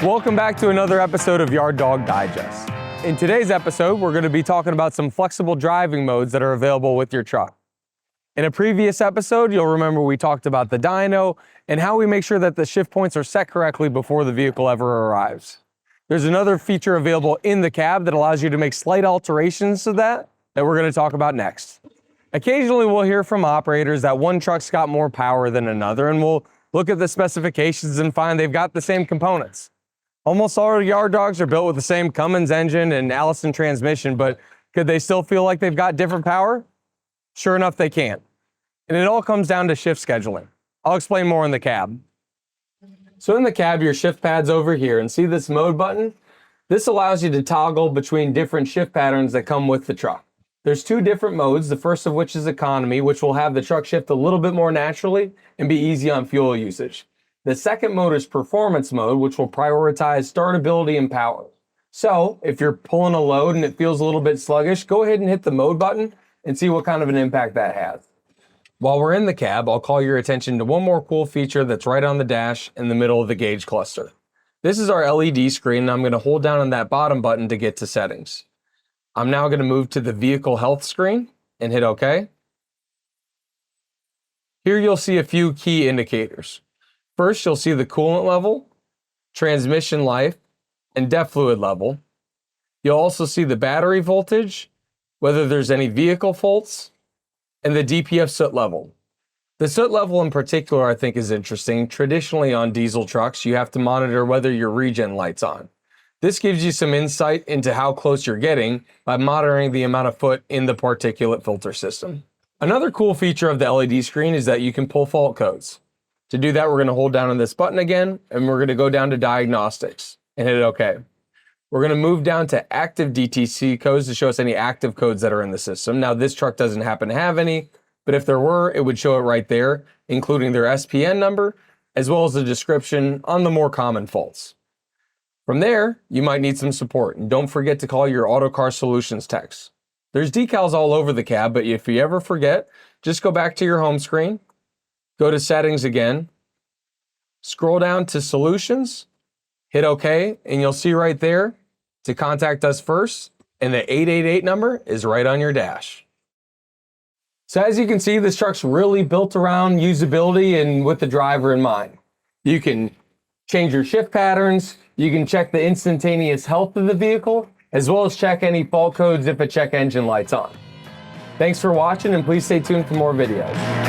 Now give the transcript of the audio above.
Welcome back to another episode of Yard Dog Digest. In today's episode, we're going to be talking about some flexible driving modes that are available with your truck. In a previous episode, you'll remember we talked about the dyno and how we make sure that the shift points are set correctly before the vehicle ever arrives. There's another feature available in the cab that allows you to make slight alterations to that we're going to talk about next. Occasionally, we'll hear from operators that one truck's got more power than another, and we'll look at the specifications and find they've got the same components. Almost all yard dogs are built with the same Cummins engine and Allison transmission, but could they still feel like they've got different power? Sure enough, they can. And it all comes down to shift scheduling. I'll explain more in the cab. So in the cab, your shift pad's over here, and see this mode button? This allows you to toggle between different shift patterns that come with the truck. There's two different modes, the first of which is economy, which will have the truck shift a little bit more naturally and be easy on fuel usage. The second mode is performance mode, which will prioritize startability and power. So if you're pulling a load and it feels a little bit sluggish, go ahead and hit the mode button and see what kind of an impact that has. While we're in the cab, I'll call your attention to one more cool feature that's right on the dash in the middle of the gauge cluster. This is our LED screen, and I'm going to hold down on that bottom button to get to settings. I'm now going to move to the vehicle health screen and hit OK. Here you'll see a few key indicators. First, you'll see the coolant level, transmission life, and DEF fluid level. You'll also see the battery voltage, whether there's any vehicle faults, and the DPF soot level. The soot level in particular I think is interesting. Traditionally on diesel trucks, you have to monitor whether your regen light's on. This gives you some insight into how close you're getting by monitoring the amount of foot in the particulate filter system. Another cool feature of the LED screen is that you can pull fault codes. To do that, we're going to hold down on this button again, and we're going to go down to diagnostics and hit OK. We're going to move down to active DTC codes to show us any active codes that are in the system. Now, this truck doesn't happen to have any, but if there were, it would show it right there, including their SPN number, as well as the description on the more common faults. From there, you might need some support, and don't forget to call your Autocar Solutions techs. There's decals all over the cab, but if you ever forget, just go back to your home screen, go to settings again, scroll down to solutions, hit OK, and you'll see right there to contact us first, and the 888 number is right on your dash. So as you can see, this truck's really built around usability and with the driver in mind. You can change your shift patterns, you can check the instantaneous health of the vehicle, as well as check any fault codes if a check engine light's on. Thanks for watching, and please stay tuned for more videos.